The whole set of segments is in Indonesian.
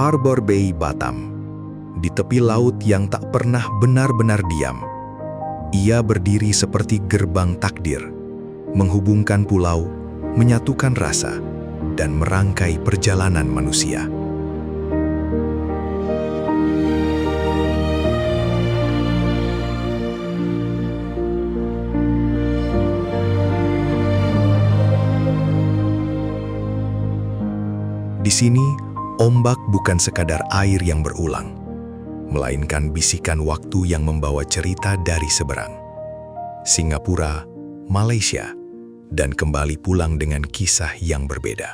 Harbor Bay, Batam. Di tepi laut yang tak pernah benar-benar diam, ia berdiri seperti gerbang takdir, menghubungkan pulau, menyatukan rasa, dan merangkai perjalanan manusia. Di sini, ombak bukan sekadar air yang berulang, melainkan bisikan waktu yang membawa cerita dari seberang. Singapura, Malaysia, dan kembali pulang dengan kisah yang berbeda.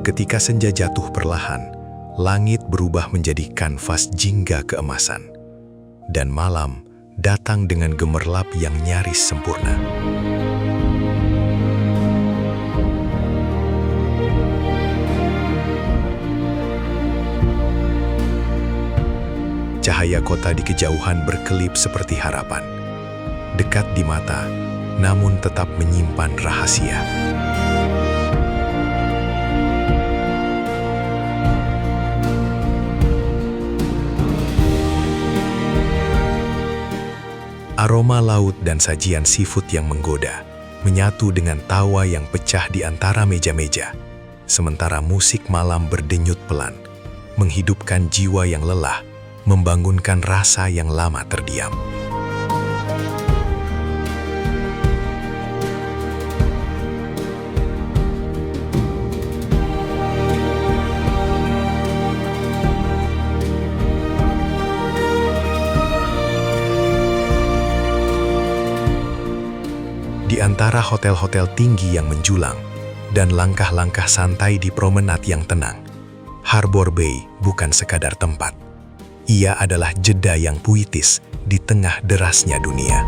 Ketika senja jatuh perlahan, langit berubah menjadi kanvas jingga keemasan, dan malam datang dengan gemerlap yang nyaris sempurna. Cahaya kota di kejauhan berkelip seperti harapan, dekat di mata, namun tetap menyimpan rahasia. Aroma laut dan sajian seafood yang menggoda menyatu dengan tawa yang pecah di antara meja-meja, sementara musik malam berdenyut pelan, menghidupkan jiwa yang lelah, membangunkan rasa yang lama terdiam. Di antara hotel-hotel tinggi yang menjulang dan langkah-langkah santai di promenade yang tenang, Harbor Bay bukan sekadar tempat. Ia adalah jeda yang puitis di tengah derasnya dunia.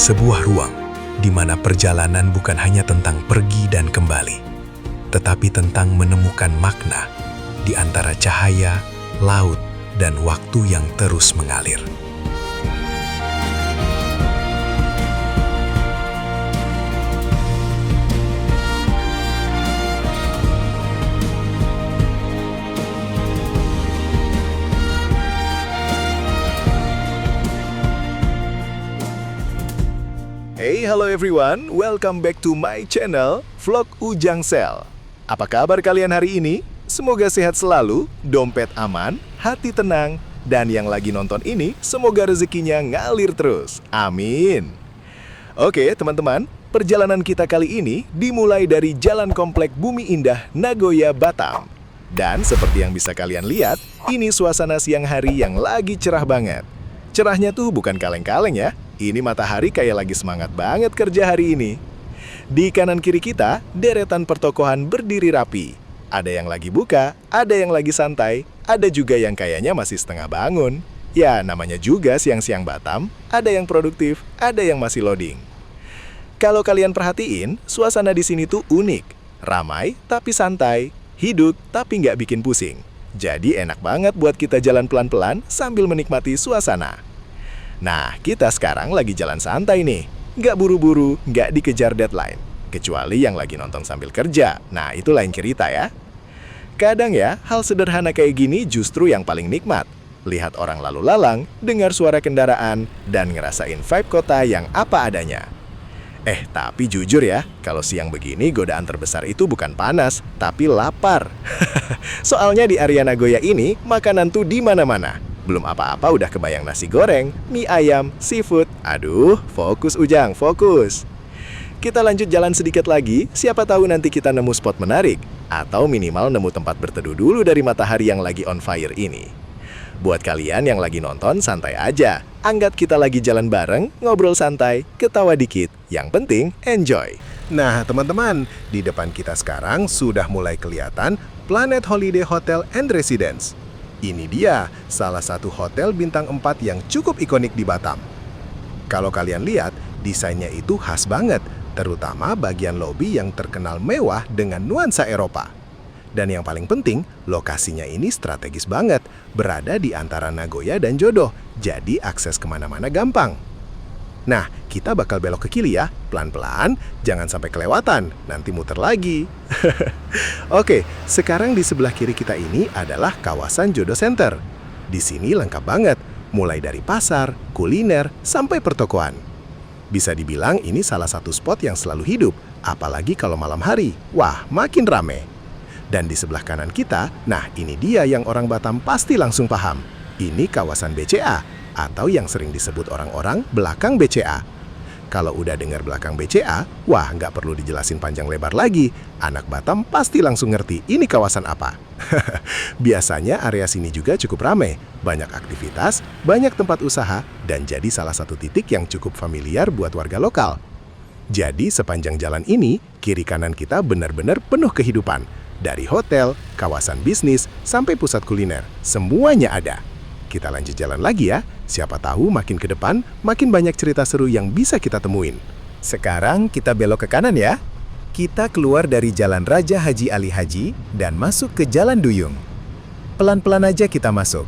Sebuah ruang di mana perjalanan bukan hanya tentang pergi dan kembali, tetapi tentang menemukan makna di antara cahaya, laut, dan waktu yang terus mengalir. Hey, hello everyone, welcome back to my channel, Vlog Ujang Sel. Apa kabar kalian hari ini? Semoga sehat selalu, dompet aman, hati tenang, dan yang lagi nonton ini, semoga rezekinya ngalir terus. Amin. Oke, teman-teman, perjalanan kita kali ini dimulai dari Jalan Komplek Bumi Indah, Nagoya, Batam. Dan seperti yang bisa kalian lihat, ini suasana siang hari yang lagi cerah banget. Cerahnya tuh bukan kaleng-kaleng ya. Ini matahari kayak lagi semangat banget kerja hari ini. Di kanan kiri kita, deretan pertokohan berdiri rapi. Ada yang lagi buka, ada yang lagi santai, ada juga yang kayaknya masih setengah bangun. Ya, namanya juga siang-siang Batam, ada yang produktif, ada yang masih loading. Kalau kalian perhatiin, suasana di sini tuh unik. Ramai tapi santai, hidup tapi nggak bikin pusing. Jadi enak banget buat kita jalan pelan-pelan sambil menikmati suasana. Nah, kita sekarang lagi jalan santai nih. Nggak buru-buru, nggak dikejar deadline. Kecuali yang lagi nonton sambil kerja. Nah, itu lain cerita ya. Kadang ya, hal sederhana kayak gini justru yang paling nikmat. Lihat orang lalu lalang, dengar suara kendaraan, dan ngerasain vibe kota yang apa adanya. Tapi jujur ya, kalau siang begini godaan terbesar itu bukan panas, tapi lapar. Soalnya di area Nagoya ini, makanan tuh di mana-mana. Belum apa-apa udah kebayang nasi goreng, mie ayam, seafood. Aduh, fokus Ujang, fokus. Kita lanjut jalan sedikit lagi, siapa tahu nanti kita nemu spot menarik. Atau minimal nemu tempat berteduh dulu dari matahari yang lagi on fire ini. Buat kalian yang lagi nonton, santai aja. Anggap kita lagi jalan bareng, ngobrol santai, ketawa dikit. Yang penting, enjoy. Nah, teman-teman, di depan kita sekarang sudah mulai kelihatan Planet Holiday Hotel and Residence. Ini dia, salah satu hotel bintang 4 yang cukup ikonik di Batam. Kalau kalian lihat, desainnya itu khas banget, terutama bagian lobi yang terkenal mewah dengan nuansa Eropa. Dan yang paling penting, lokasinya ini strategis banget, berada di antara Nagoya dan Jodo, jadi akses kemana-mana gampang. Nah, kita bakal belok ke kiri ya, pelan-pelan, jangan sampai kelewatan, nanti muter lagi. Oke, sekarang di sebelah kiri kita ini adalah kawasan Jodo Center. Di sini lengkap banget, mulai dari pasar, kuliner, sampai pertokoan. Bisa dibilang ini salah satu spot yang selalu hidup, apalagi kalau malam hari. Wah, makin rame. Dan di sebelah kanan kita, nah ini dia yang orang Batam pasti langsung paham. Ini kawasan BCA, atau yang sering disebut orang-orang belakang BCA. Kalau udah dengar belakang BCA, wah nggak perlu dijelasin panjang lebar lagi. Anak Batam pasti langsung ngerti ini kawasan apa. Biasanya area sini juga cukup ramai, banyak aktivitas, banyak tempat usaha, dan jadi salah satu titik yang cukup familiar buat warga lokal. Jadi sepanjang jalan ini, kiri kanan kita benar-benar penuh kehidupan. Dari hotel, kawasan bisnis, sampai pusat kuliner, semuanya ada. Kita lanjut jalan lagi ya, siapa tahu makin ke depan, makin banyak cerita seru yang bisa kita temuin. Sekarang kita belok ke kanan ya. Kita keluar dari Jalan Raja Haji Ali Haji dan masuk ke Jalan Duyung. Pelan-pelan aja kita masuk.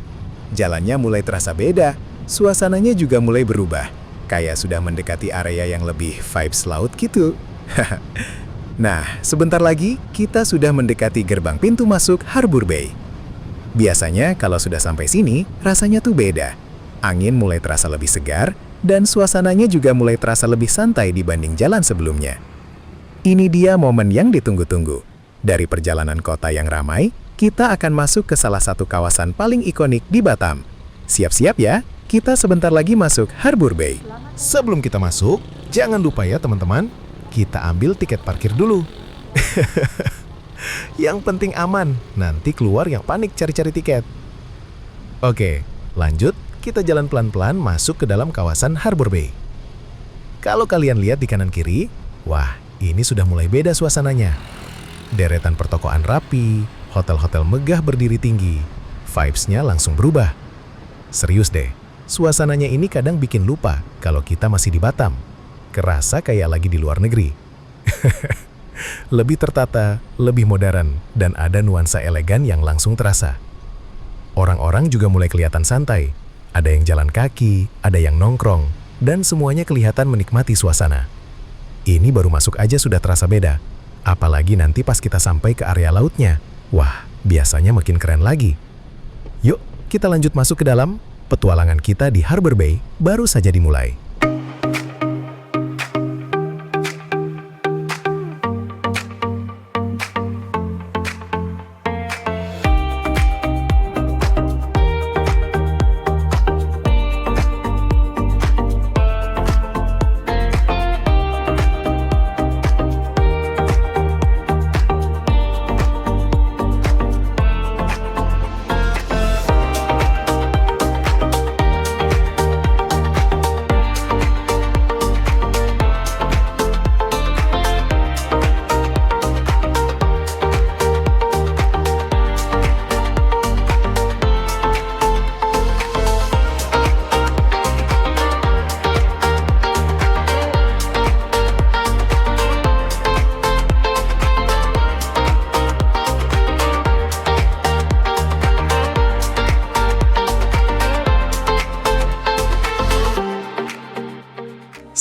Jalannya mulai terasa beda, suasananya juga mulai berubah. Kayak sudah mendekati area yang lebih vibes laut gitu. Nah, sebentar lagi kita sudah mendekati gerbang pintu masuk Harbour Bay. Biasanya kalau sudah sampai sini, rasanya tuh beda. Angin mulai terasa lebih segar, dan suasananya juga mulai terasa lebih santai dibanding jalan sebelumnya. Ini dia momen yang ditunggu-tunggu. Dari perjalanan kota yang ramai, kita akan masuk ke salah satu kawasan paling ikonik di Batam. Siap-siap ya, kita sebentar lagi masuk Harbour Bay. Sebelum kita masuk, jangan lupa ya teman-teman, kita ambil tiket parkir dulu. Yang penting aman, nanti keluar yang panik cari-cari tiket. Oke, lanjut, kita jalan pelan-pelan masuk ke dalam kawasan Harbour Bay. Kalau kalian lihat di kanan kiri, wah, ini sudah mulai beda suasananya. Deretan pertokoan rapi, hotel-hotel megah berdiri tinggi, vibes-nya langsung berubah. Serius deh, suasananya ini kadang bikin lupa kalau kita masih di Batam. Kerasa kayak lagi di luar negeri. Lebih tertata, lebih modern, dan ada nuansa elegan yang langsung terasa. Orang-orang juga mulai kelihatan santai. Ada yang jalan kaki, ada yang nongkrong, dan semuanya kelihatan menikmati suasana. Ini baru masuk aja sudah terasa beda. Apalagi nanti pas kita sampai ke area lautnya. Wah, biasanya makin keren lagi. Yuk, kita lanjut masuk ke dalam. Petualangan kita di Harbour Bay baru saja dimulai.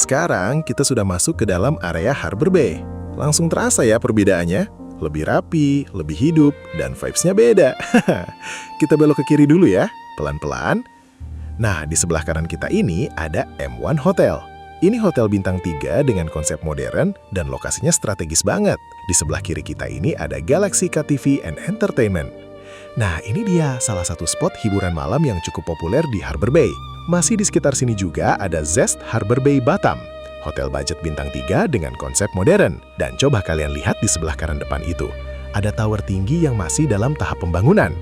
Sekarang kita sudah masuk ke dalam area Harbour Bay. Langsung terasa ya perbedaannya. Lebih rapi, lebih hidup, dan vibes-nya beda. Kita belok ke kiri dulu ya, pelan-pelan. Nah, di sebelah kanan kita ini ada M1 Hotel. Ini hotel bintang 3 dengan konsep modern dan lokasinya strategis banget. Di sebelah kiri kita ini ada Galaxy KTV and Entertainment. Nah, ini dia salah satu spot hiburan malam yang cukup populer di Harbour Bay. Masih di sekitar sini juga ada Zest Harbour Bay Batam, hotel budget bintang 3 dengan konsep modern. Dan coba kalian lihat di sebelah kanan depan itu, ada tower tinggi yang masih dalam tahap pembangunan.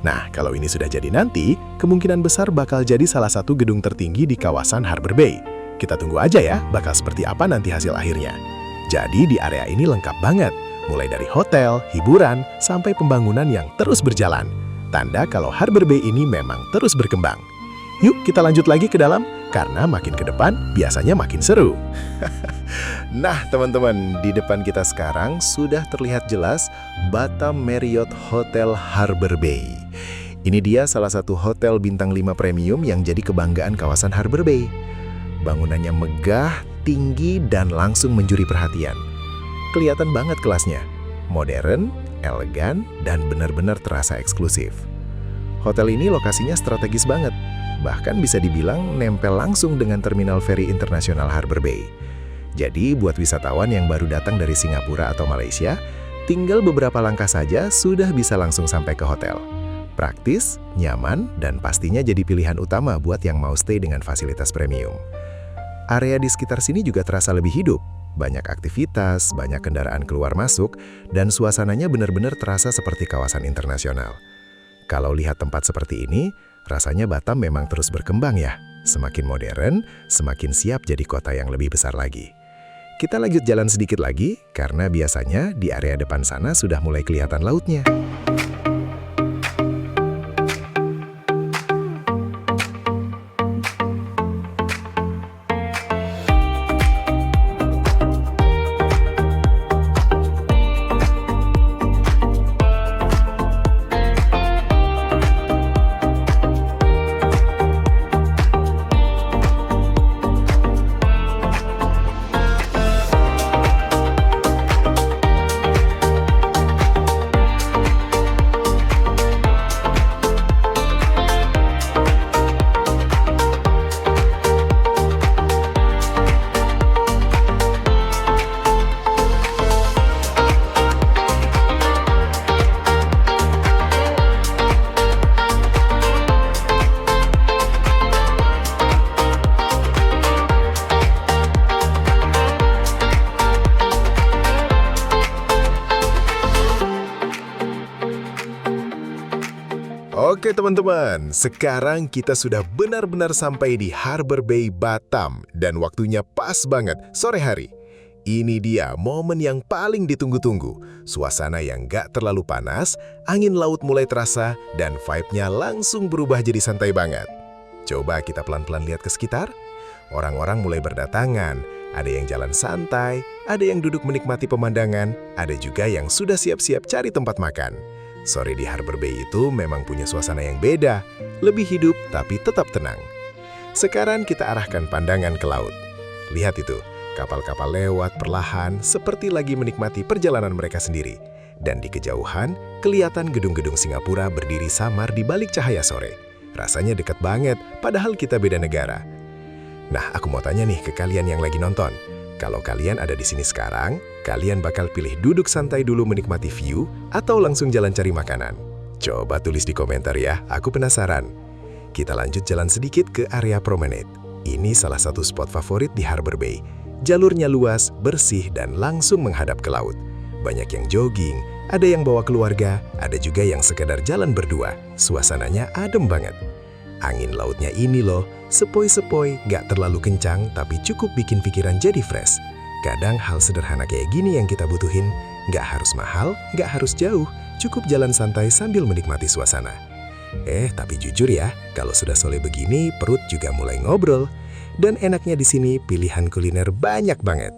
Nah, kalau ini sudah jadi nanti, kemungkinan besar bakal jadi salah satu gedung tertinggi di kawasan Harbor Bay. Kita tunggu aja ya, bakal seperti apa nanti hasil akhirnya. Jadi di area ini lengkap banget, mulai dari hotel, hiburan, sampai pembangunan yang terus berjalan. Tanda kalau Harbor Bay ini memang terus berkembang. Yuk kita lanjut lagi ke dalam, karena makin ke depan biasanya makin seru. Nah teman-teman, di depan kita sekarang sudah terlihat jelas Batam Marriott Hotel Harbor Bay. Ini dia salah satu hotel bintang 5 premium yang jadi kebanggaan kawasan Harbor Bay. Bangunannya megah, tinggi, dan langsung mencuri perhatian. Kelihatan banget kelasnya, modern, elegan, dan benar-benar terasa eksklusif. Hotel ini lokasinya strategis banget, bahkan bisa dibilang nempel langsung dengan Terminal Feri Internasional Harbor Bay. Jadi buat wisatawan yang baru datang dari Singapura atau Malaysia, tinggal beberapa langkah saja sudah bisa langsung sampai ke hotel. Praktis, nyaman, dan pastinya jadi pilihan utama buat yang mau stay dengan fasilitas premium. Area di sekitar sini juga terasa lebih hidup. Banyak aktivitas, banyak kendaraan keluar masuk, dan suasananya benar-benar terasa seperti kawasan internasional. Kalau lihat tempat seperti ini, rasanya Batam memang terus berkembang ya. Semakin modern, semakin siap jadi kota yang lebih besar lagi. Kita lanjut jalan sedikit lagi, karena biasanya di area depan sana sudah mulai kelihatan lautnya. Oke teman-teman, sekarang kita sudah benar-benar sampai di Harbor Bay Batam dan waktunya pas banget, sore hari. Ini dia momen yang paling ditunggu-tunggu. Suasana yang gak terlalu panas, angin laut mulai terasa, dan vibe-nya langsung berubah jadi santai banget. Coba kita pelan-pelan lihat ke sekitar. Orang-orang mulai berdatangan, ada yang jalan santai, ada yang duduk menikmati pemandangan, ada juga yang sudah siap-siap cari tempat makan. Sore di Harbor Bay itu memang punya suasana yang beda, lebih hidup tapi tetap tenang. Sekarang kita arahkan pandangan ke laut. Lihat itu, kapal-kapal lewat perlahan seperti lagi menikmati perjalanan mereka sendiri. Dan di kejauhan, kelihatan gedung-gedung Singapura berdiri samar di balik cahaya sore. Rasanya dekat banget, padahal kita beda negara. Nah, aku mau tanya nih ke kalian yang lagi nonton. Kalau kalian ada di sini sekarang, kalian bakal pilih duduk santai dulu menikmati view atau langsung jalan cari makanan? Coba tulis di komentar ya, aku penasaran. Kita lanjut jalan sedikit ke area promenade. Ini salah satu spot favorit di Harbor Bay. Jalurnya luas, bersih, dan langsung menghadap ke laut. Banyak yang jogging, ada yang bawa keluarga, ada juga yang sekedar jalan berdua. Suasananya adem banget. Angin lautnya ini loh, sepoi-sepoi, gak terlalu kencang, tapi cukup bikin pikiran jadi fresh. Kadang hal sederhana kayak gini yang kita butuhin, gak harus mahal, gak harus jauh, cukup jalan santai sambil menikmati suasana. Tapi jujur ya, kalau sudah sore begini, perut juga mulai ngobrol. Dan enaknya di sini pilihan kuliner banyak banget.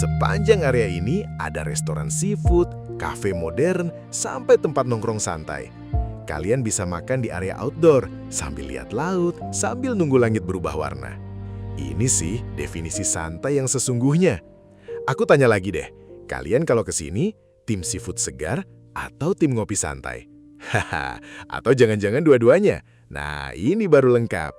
sepanjang area ini ada restoran seafood, kafe modern, sampai tempat nongkrong santai. Kalian bisa makan di area outdoor, sambil lihat laut, sambil nunggu langit berubah warna. Ini sih definisi santai yang sesungguhnya. Aku tanya lagi deh, kalian kalau kesini, tim seafood segar atau tim ngopi santai? Haha, atau jangan-jangan dua-duanya? Nah, ini baru lengkap.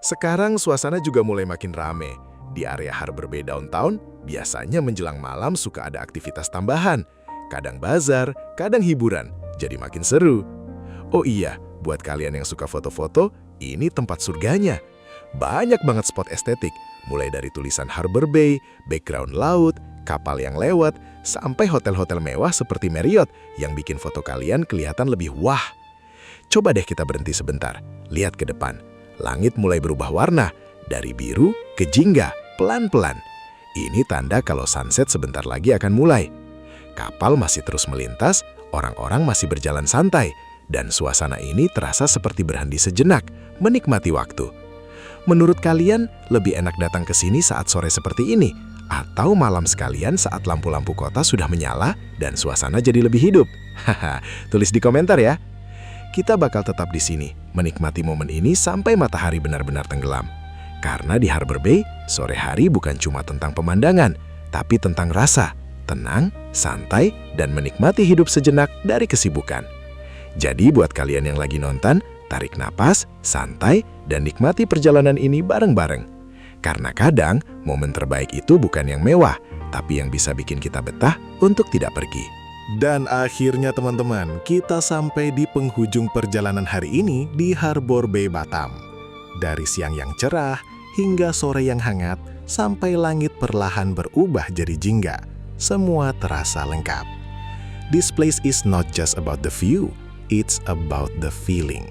Sekarang suasana juga mulai makin rame. Di area Harbor Bay Downtown, biasanya menjelang malam suka ada aktivitas tambahan. Kadang bazar, kadang hiburan, jadi makin seru. Oh iya, buat kalian yang suka foto-foto, ini tempat surganya. Banyak banget spot estetik, mulai dari tulisan Harbor Bay, background laut, kapal yang lewat, sampai hotel-hotel mewah seperti Marriott yang bikin foto kalian kelihatan lebih wah. Coba deh kita berhenti sebentar, lihat ke depan. Langit mulai berubah warna, dari biru ke jingga, pelan-pelan. Ini tanda kalau sunset sebentar lagi akan mulai. Kapal masih terus melintas, orang-orang masih berjalan santai, dan suasana ini terasa seperti berhenti sejenak, menikmati waktu. Menurut kalian, lebih enak datang ke sini saat sore seperti ini, atau malam sekalian saat lampu-lampu kota sudah menyala dan suasana jadi lebih hidup? Haha, tulis di komentar ya. Kita bakal tetap di sini, menikmati momen ini sampai matahari benar-benar tenggelam. Karena di Harbor Bay, sore hari bukan cuma tentang pemandangan, tapi tentang rasa, tenang, santai, dan menikmati hidup sejenak dari kesibukan. Jadi buat kalian yang lagi nonton, tarik napas, santai, dan nikmati perjalanan ini bareng-bareng. Karena kadang, momen terbaik itu bukan yang mewah, tapi yang bisa bikin kita betah untuk tidak pergi. Dan akhirnya teman-teman, kita sampai di penghujung perjalanan hari ini di Harbor Bay Batam. Dari siang yang cerah, hingga sore yang hangat, sampai langit perlahan berubah jadi jingga, semua terasa lengkap. This place is not just about the view, it's about the feeling.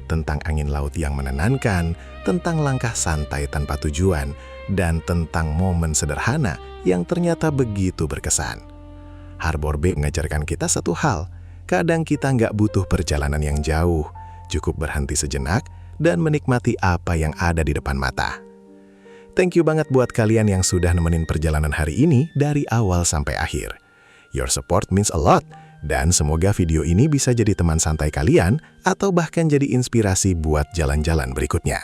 Tentang angin laut yang menenangkan, tentang langkah santai tanpa tujuan, dan tentang momen sederhana yang ternyata begitu berkesan. Harbor Bay mengajarkan kita satu hal, kadang kita nggak butuh perjalanan yang jauh, cukup berhenti sejenak, dan menikmati apa yang ada di depan mata. Thank you banget buat kalian yang sudah nemenin perjalanan hari ini dari awal sampai akhir. Your support means a lot, dan semoga video ini bisa jadi teman santai kalian atau bahkan jadi inspirasi buat jalan-jalan berikutnya.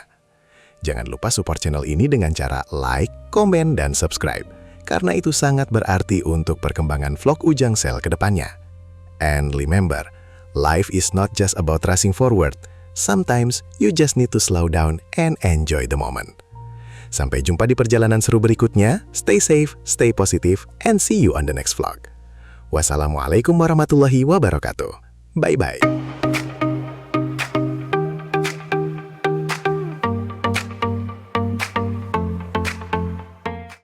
Jangan lupa support channel ini dengan cara like, komen, dan subscribe, karena itu sangat berarti untuk perkembangan vlog Ujang Sel ke depannya. And remember, life is not just about rushing forward. Sometimes you just need to slow down and enjoy the moment. Sampai jumpa di perjalanan seru berikutnya. Stay safe, stay positive, and see you on the next vlog. Wassalamualaikum warahmatullahi wabarakatuh. Bye-bye.